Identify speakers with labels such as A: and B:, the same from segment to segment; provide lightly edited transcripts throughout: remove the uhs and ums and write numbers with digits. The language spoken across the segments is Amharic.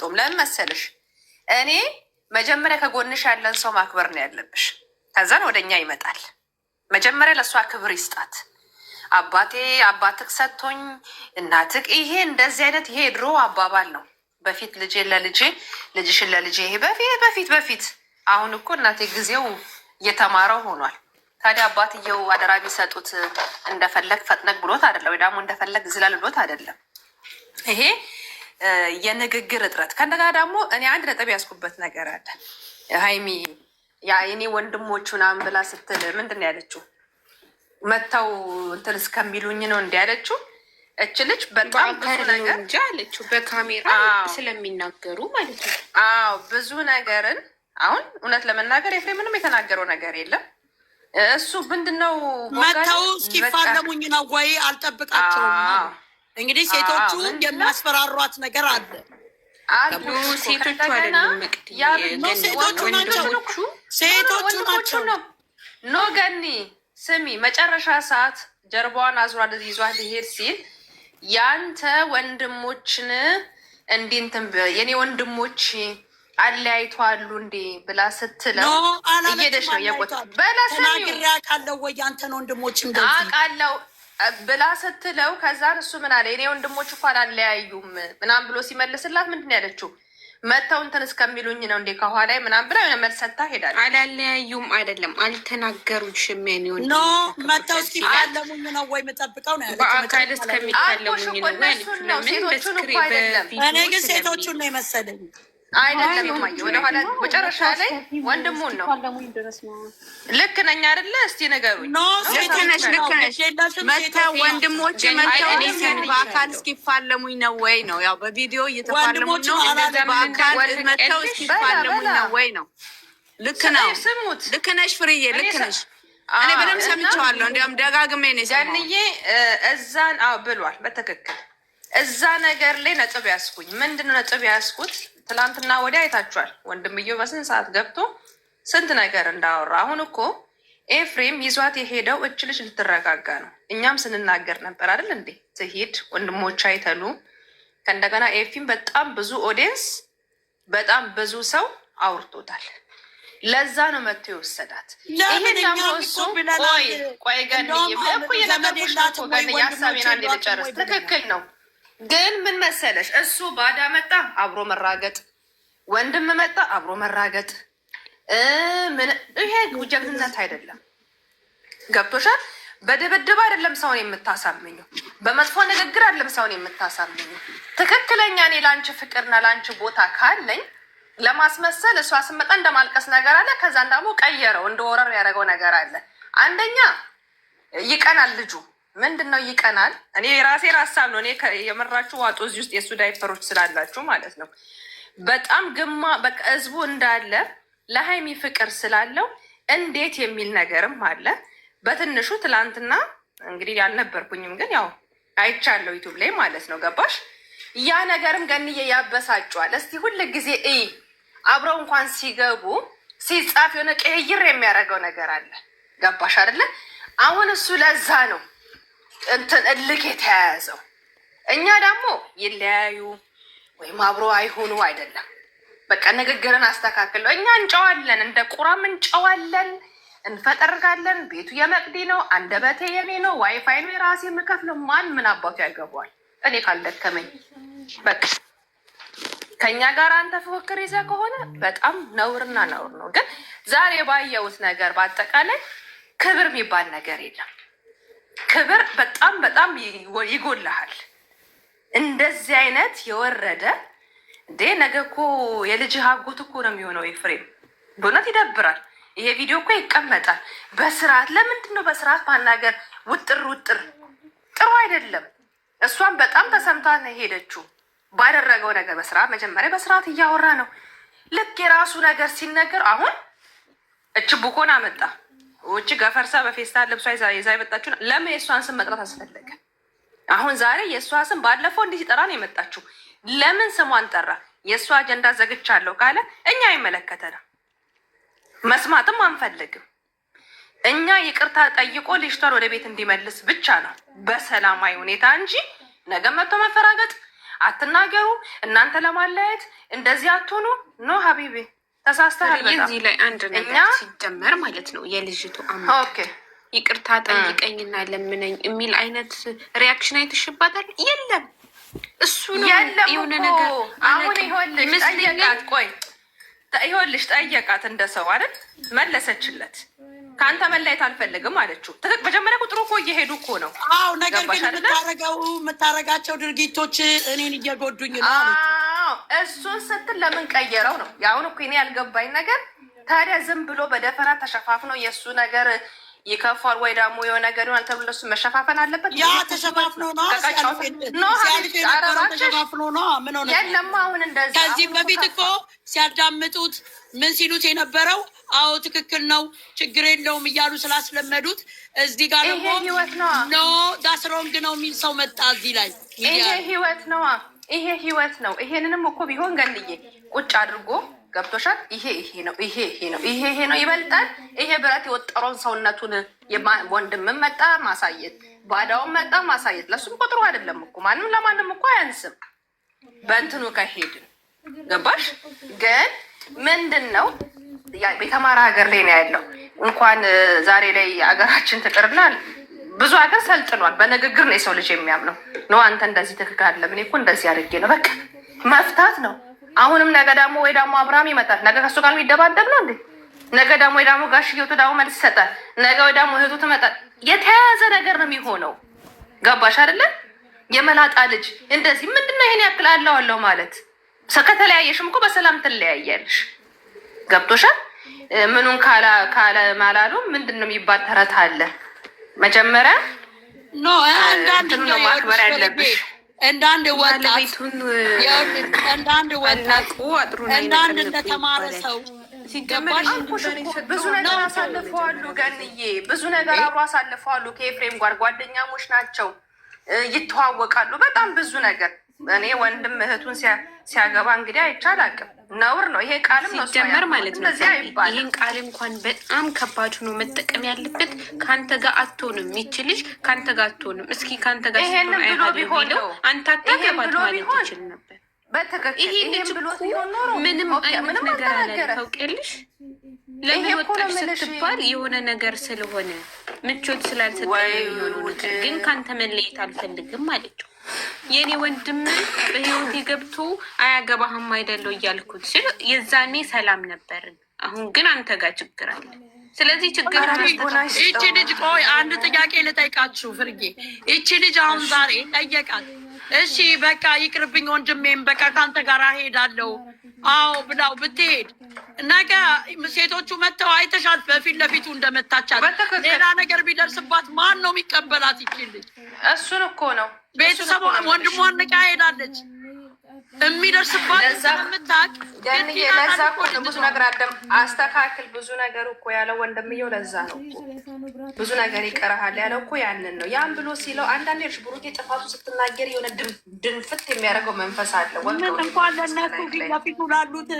A: አልሰጠውም። ለምን መሰልሽ? እኔ መጀመሪያ ከጎንሽ ያለን ሰው ማክበር ነው ያለብሽ። ከዛን ወደኛ ይመጣል። መጀመሪያ ለእሷ ክብር ይስጣት። አባትክ ሰጥቶኝ እናትክ፣ ይሄ እንደዚህ አይነት ይሄ ድሮ አባባል ነው። በፊት ልጄ ለልጄ ልጅሽን ለልጄ፣ ይሄ በፊት። አሁን እኮ እናቴ ጊዜው እየተማረው ሆኗል። ታዲያ አባትየው አደራ ቢሰጡት እንደፈለግ ፈጥነግ ብሎት አይደለም፣ ወይ ደግሞ እንደፈለግ ዝለል ብሎት አይደለም። ይሄ የንግግር እጥረት። ከእንደገና ደግሞ እኔ አንድ ነጥብ ያዝኩበት ነገር አለ። ሀይሚ የኔ ወንድሞቹ ምናምን ብላ ስትል ምንድን ነው ያለችው? መተው እንትን እስከሚሉኝ ነው እንዲ ያለችው። እች ልጅ በጣም ብዙ ነገር እንጂ አለችው፣ በካሜራ ስለሚናገሩ ማለት ነው። አዎ ብዙ ነገርን አሁን እውነት ለመናገር ኤፍሬም ምንም የተናገረው ነገር የለም። እሱ ምንድነው
B: መተው እስኪፋለሙኝ ነው ወይ አልጠብቃቸውም። እንግዲህ ሴቶቹ የሚያስፈራሯት ነገር አለ
A: አሉ። ሴቶቹ አይደለም ሴቶቹ ናቸው። ኖ ገኒ ስሚ፣ መጨረሻ ሰዓት ጀርባዋን አዙራ ይዟት ሊሄድ ሲል ያንተ ወንድሞችን እንዲንትን የኔ ወንድሞች አለያይቷሉ እንዴ ብላ ስትለው እየሄደች ነው የቆጥ
B: በላሰሚው አውቃለሁ ወይ ያንተን ወንድሞች እንደዚህ
A: አውቃለሁ ብላ ስትለው ከዛን እሱ ምን አለ? የኔ ወንድሞች እኮ አላለያዩም ምናምን ብሎ ሲመልስላት ምንድን ነው ያለችው? መተው እንትን እስከሚሉኝ ነው እንዴ ከኋላ ምናምን ብላ የሆነ መልስ ሰጥታ ሄዳለች። አላለያዩም አይደለም አልተናገሩሽም። የኔ ወንድሞች
B: ኖ መተው እስኪፋለሙኝ ነው ወይ የምጠብቀው ነው ያለችው።
A: በአካል እስከሚፋለሙኝ ነው
B: እኔ ግን ሴቶቹን ነው የመሰለኝ።
A: አይደለም ወደኋላ መጨረሻ ላይ ወንድሙን ነው። ልክ ነኝ አይደለ? እስቲ ንገሩኝ።
C: ልክ ነሽ። መተው ወንድሞች መተው በአካል እስኪፋለሙኝ ነው ወይ ነው? ያው በቪዲዮ እየተፋለሙኝ ነው። በአካል መተው እስኪፋለሙኝ ነው ወይ ነው? ልክ ነው። ልክ ነሽ ፍርዬ፣ ልክ ነሽ። እኔ በደምብ ሰምቼዋለሁ። እንዲያውም ደጋግሜ ነው
A: ጃንዬ እዛን ብሏል። በትክክል እዛ ነገር ላይ ነጥብ ያስኩኝ። ምንድነው ነጥብ ያስኩት? ትላንትና ወዲያ አይታችኋል። ወንድምየው በስንት ሰዓት ገብቶ ስንት ነገር እንዳወራ። አሁን እኮ ኤፍሬም ይዟት የሄደው እች ልጅ ልትረጋጋ ነው። እኛም ስንናገር ነበር አይደል እንዴ? ትሂድ ወንድሞች አይተሉ። ከእንደገና ኤፊም በጣም ብዙ ኦዲየንስ፣ በጣም ብዙ ሰው አውርቶታል። ለዛ ነው መጥቶ የወሰዳት። ይሄን ደግሞ እሱ ቆይ ገን እኮ የነገርኩሽ ነው እኮ ገን ያሳቤን አንዴ ልጨርስ። ትክክል ነው። ግን ምን መሰለሽ፣ እሱ ባዳ መጣ አብሮ መራገጥ፣ ወንድም መጣ አብሮ መራገጥ። ይሄ ጀግንነት አይደለም። ገብቶሻል? በድብድብ አይደለም ሰውን የምታሳምኙ፣ በመጥፎ ንግግር አይደለም ሰውን የምታሳምኙ። ትክክለኛ እኔ ለአንቺ ፍቅርና ለአንቺ ቦታ ካለኝ ለማስመሰል እሷ ስመጣ እንደማልቀስ ነገር አለ። ከዛን ደግሞ ቀየረው እንደ ወረር ያደረገው ነገር አለ። አንደኛ ይቀናል ልጁ። ምንድን ነው ይቀናል? እኔ የራሴን ሀሳብ ነው። እኔ የመራችሁ ዋጡ እዚህ ውስጥ የእሱ ዳይፐሮች ስላላችሁ ማለት ነው። በጣም በቃ ህዝቡ እንዳለ ለሀይሚ ፍቅር ስላለው እንዴት የሚል ነገርም አለ። በትንሹ ትላንትና እንግዲህ ያልነበርኩኝም ግን ያው አይቻለሁ ዩቱብ ላይ ማለት ነው። ገባሽ? ያ ነገርም ገንዬ ያበሳጫዋል። እስቲ ሁል ጊዜ አብረው እንኳን ሲገቡ ሲጻፍ የሆነ ቅይር የሚያደርገው ነገር አለ። ገባሽ አይደለ? አሁን እሱ ለዛ ነው እንትን እልክ የተያያዘው። እኛ ደግሞ ይለያዩ ወይም አብሮ አይሆኑ አይደለም። በቃ ንግግርን አስተካክለው። እኛ እንጨዋለን፣ እንደ ቁራም እንጨዋለን፣ እንፈጠርጋለን። ቤቱ የመቅዲ ነው፣ አንደበቴ የኔ ነው፣ ዋይፋይ ነው የራሴ የምከፍለው። ማን ምን አባቱ ያገባዋል? እኔ ካልደከመኝ በቃ ከኛ ጋር አንተ ፍክክር ይዘህ ከሆነ በጣም ነውርና ነውር ነው። ግን ዛሬ ባየሁት ነገር በአጠቃላይ ክብር የሚባል ነገር የለም። ክብር በጣም በጣም ይጎልሃል። እንደዚህ አይነት የወረደ እንዴ! ነገ እኮ የልጅህ አጎት እኮ ነው የሚሆነው። ኤፍሬም በእውነት ይደብራል። ይሄ ቪዲዮ እኮ ይቀመጣል በስርዓት። ለምንድን ነው በስርዓት ማናገር? ውጥር ጥሩ አይደለም። እሷን በጣም ተሰምታ ነው ሄደችው ባደረገው ነገር። በስርዓት መጀመሪያ በስርዓት እያወራ ነው። ልክ የራሱ ነገር ሲነገር አሁን እች ቡኮን አመጣ ውጭ ገፈርሳ በፌስታል ልብሷ ይዛ የመጣችሁ ለምን የእሷን ስም መጥራት አስፈለገ? አሁን ዛሬ የእሷ ስም ባለፈው እንዲህ ሲጠራ ነው የመጣችሁ። ለምን ስሟን ጠራ? የእሷ አጀንዳ ዘግቻለሁ ካለ እኛ አይመለከተንም፣ መስማትም አንፈልግም። እኛ ይቅርታ ጠይቆ ልጅቷን ወደ ቤት እንዲመልስ ብቻ ነው በሰላማዊ ሁኔታ እንጂ ነገ መጥቶ መፈራገጥ አትናገሩ፣ እናንተ ለማለያየት እንደዚህ አትሆኑ። ኖ ሀቢቤ ተሳስተሃል። በጣም
D: እዚህ ላይ አንድ ነገር ሲጀመር ማለት ነው የልጅቱ አማት ይቅርታ ጠይቀኝና ለምነኝ የሚል አይነት ሪያክሽን አይተሽባታል? የለም እሱ ነው የሆነ ነገር
A: አሁን ይኸውልሽ ጠየቃት። ቆይ ይኸውልሽ ጠየቃት እንደ ሰው አይደል መለሰችለት። ከአንተ መለየት አልፈልግም አለችው። መጀመሪያ ቁጥሩ እኮ እየሄዱ እኮ ነው።
B: አዎ ነገር ግን የምታረጋቸው ድርጊቶች እኔን እየጎዱኝ ነው።
A: እሱን ስትል ለምን ቀየረው ነው ያሁን እኮ እኔ ያልገባኝ ነገር። ታዲያ ዝም ብሎ በደፈና ተሸፋፍነው የእሱ ነገር ይከፋል ወይ ደግሞ የሆነ ነገር ይሆናል ተብሎ እሱ መሸፋፈን አለበት?
B: ያ ተሸፋፍኖ ነው ተሸፋፍኖ ነው። ምን ሆነ?
A: የለም አሁን እንደዛ
B: ከዚህም በፊት እኮ ሲያዳምጡት ምን ሲሉት የነበረው አዎ ትክክል ነው ችግር የለውም እያሉ ስላስለመዱት እዚህ ጋር ደግሞ ኖ ዳስ ሮንግ ነው የሚል ሰው መጣ እዚህ ላይ።
A: ይሄ ህይወት ነው፣ ይሄ ህይወት ነው። ይሄንንም እኮ ቢሆን ገንዬ ቁጭ አድርጎ ገብቶሻል። ይሄ ነው፣ ይሄ ነው፣ ይሄ ነው ይበልጣል። ይሄ ብረት የወጠረውን ሰውነቱን ወንድምን መጣ ማሳየት፣ ባዳውን መጣ ማሳየት። ለሱም ቁጥሩ አይደለም እኮ ማንም ለማንም እኮ አያንስም። በእንትኑ ከሄድን ገባሽ? ግን ምንድን ነው የተማረ ሀገር ላይ ነው ያለው። እንኳን ዛሬ ላይ ሀገራችን ትቅርና ብዙ ሀገር ሰልጥኗል። በንግግር ነው የሰው ልጅ የሚያምነው። ነው አንተ እንደዚህ ትክክል አለ ምን እኮ እንደዚህ አድርጌ ነው በቃ መፍታት ነው። አሁንም ነገ ደግሞ ወይ ደግሞ አብርሃም ይመጣል። ነገ ከሱ ጋር የሚደባደብ ነው እንዴ? ነገ ደግሞ ወይ ደግሞ ጋሽዬቱ ደግሞ መልስ ይሰጣል። ነገ ወይ ደግሞ እህቱ ትመጣል። የተያያዘ ነገር ነው የሚሆነው። ገባሽ አይደለ? የመላጣ ልጅ እንደዚህ ምንድነው ይሄን ያክል አለው ማለት ከተለያየሽም እኮ በሰላም ትለያያለሽ። ገብቶሻል? ምኑን ካለ ማላሉ ምንድን ነው የሚባል ተረት አለ። መጀመሪያ
B: ኖ አንዳንድ
A: ነው ማክበር ያለብሽ።
B: እንዳንድ ወጣት እንዳንድ እንደተማረ ሰው
A: ሲገባሽ ብዙ ነገር አሳልፈዋሉ። ገንዬ ብዙ ነገር አብሮ አሳልፈዋሉ። ከኤፍሬም ጋር ጓደኛሞች ናቸው፣ ይተዋወቃሉ። በጣም ብዙ ነገር እኔ ወንድም እህቱን ሲያገባ እንግዲህ አይቻል አቅም ነውር ነው። ይሄ ቃልም
D: ሲጀመር ማለት ነው። ይህን ቃል እንኳን በጣም ከባድ ሆኖ መጠቀም ያለበት ከአንተ ጋር አትሆንም። ይችልሽ ከአንተ ጋር አትሆንም። እስኪ ከአንተ ጋር
A: ይሄንን ብሎ ቢሆን ነው
D: አንተ አታገባት ማለት ይችል ነበር።
A: በትክክል ይሄን ብሎ ሲሆን ኖሮ
D: ምንም አይነት ነገር አላለ። ታውቂያለሽ ለምን ወጣሽ ስትባል የሆነ ነገር ስለሆነ ምቾት ስላልሰጠኝ የሆነ ነገር ግን ከአንተ መለየት አልፈልግም አለችው። የኔ ወንድም በህይወቴ ገብቶ አያገባህም አይደለው እያልኩት ስል የዛኔ ሰላም ነበርን። አሁን ግን አንተ ጋር ችግር አለ። ስለዚህ ችግር
B: ይቺ ልጅ ቆይ አንድ ጥያቄ ልጠይቃችሁ ፍርጌ። ይቺ ልጅ አሁን ዛሬ ጠየቃት። እሺ በቃ ይቅርብኝ ወንድሜም በቃ ከአንተ ጋር እሄዳለሁ አዎ ብላው ብትሄድ ነገ ሴቶቹ መጥተው አይተሻት በፊት ለፊቱ እንደመታቻት ሌላ ነገር ቢደርስባት ማን ነው የሚቀበላት? ይችልኝ
A: እሱን እኮ ነው
B: ቤተሰቧ ወንድሟን ንቃ ሄዳለች። የሚደርስባት ስለምታውቅ
A: ለዛ እኮ ብዙ ነገር አስተካክል ብዙ ነገር እኮ ያለው ወንድምየው ለዛ ነው እኮ ብዙ ነገር ይቀርሃል ያለው እኮ ያንን ነው። ያን ብሎ ሲለው አንዳንዴ ብሩኬ ጥፋቱ ስትናገር የሆነ ድንፍት የሚያደርገው መንፈስ አለ።
B: እንኳን ለእነሱ ፊት ለፊቱ ላሉት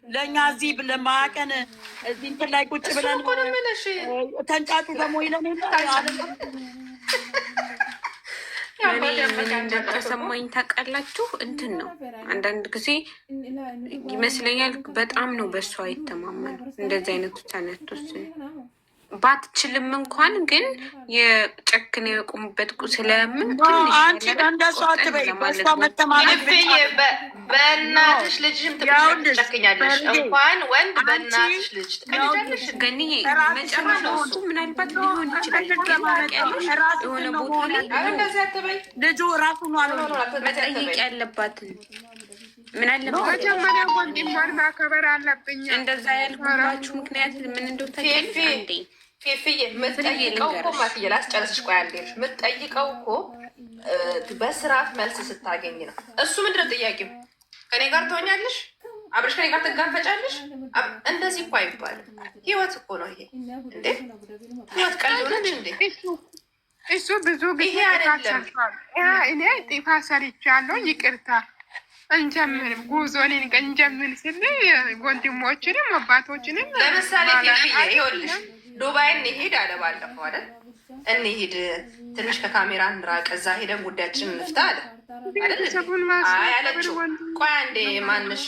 B: ለእኛ እዚህ ለማያቀን እዚህ እንትን ላይ ቁጭ ብለን ተንጫጩ ደግሞ ይለን
D: እንደተሰማኝ ታውቃላችሁ። እንትን ነው አንዳንድ ጊዜ ይመስለኛል በጣም ነው በእሷ አይተማመን እንደዚህ አይነት ውሳኔያት ወስን ባትችልም እንኳን ግን የጨክነ የቆሙበት ስለምን
B: አንቺ እንደሷ አትበይ። በሷ መተማመን
A: በእናትሽ ልጅም ትጨክኛለሽ። እንኳን ወንድ በእናትሽ ልጅ ትቀልጃለሽ።
D: ግን መጨረሻዎቹ ምናልባት ሊሆን ይችላል። የሆነ ቦታ ላይ
A: እንደዚህ አትበይ።
B: ልጁ ራሱ ነው
D: መጠየቅ ያለባትን ምን አለበት
E: መጀመሪያ ወንድሟን ማከበር አለብኝ።
D: እንደዛ ያልኩባችሁ ምክንያት ምን እንደው ታውቂያለሽ?
A: ፌፍዬ የምትጠይቀው እኮ ማትዬ ላስጨረስሽ። ቆይ አንዴ የምትጠይቀው እኮ በስርዓት መልስ ስታገኝ ነው። እሱ ምንድን ነው ጥያቄው? ከኔ ጋር ትሆኛለሽ? አብረሽ ከኔ ጋር ትጋፈጫለሽ? እንደዚህ እኮ አይባልም። ህይወት እኮ ነው ይሄ። እንዴ ህይወት ቀልድ ሆነች እንዴ?
E: እሱ ብዙ ጊዜ አይደለም። እኔ ጥፋት ሰርቻለሁ ይቅርታ እንጀምርም ጉዞኔን እንጀምር ስል ወንድሞችንም አባቶችንም
A: ለምሳሌ ይኸውልሽ ዱባይ እንሂድ አለ ባለፈው አይደል? እንሂድ ትንሽ ከካሜራ እንራቅ፣ እዛ ሄደን ጉዳያችንን እንፍታ አለ። አይ አለችው። ቆይ አንዴ ማንሽ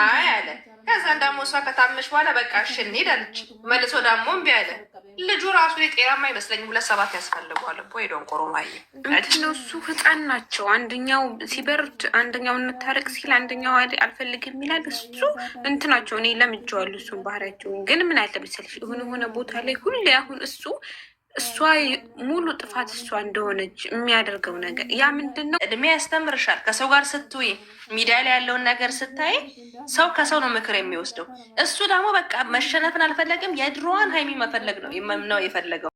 A: አይ አለ። ከዛ ደግሞ እሷ ከታመሽ በኋላ በቃ እሺ እንሂድ አለች። መልሶ ደግሞ እምቢ አለ። ልጁ ራሱ ጤናማ አይመስለኝም። 2 7 ያስፈልገዋል እኮ ሄዶን ቆሮማዬ
D: እነሱ ህፃን ናቸው። አንደኛው ሲበርድ አንደኛው እንታረቅ ሲል አንደኛው አልፈልግም ይላል። እሱ እንትናቸው እኔ ለምጄዋለሁ እሱን ባህሪያቸው። ግን ምን አለ መሰለሽ የሆነ ቦታ ላይ ሁሌ አሁን እሷ ሙሉ ጥፋት እሷ እንደሆነች የሚያደርገው ነገር ያ ምንድን ነው?
A: እድሜ ያስተምርሻል። ከሰው ጋር ስትውይ ሚዲያ ላይ ያለውን ነገር ስታይ ሰው ከሰው ነው ምክር የሚወስደው። እሱ ደግሞ በቃ መሸነፍን አልፈለግም። የድሮዋን ሀይሚ መፈለግ ነው የፈለገው።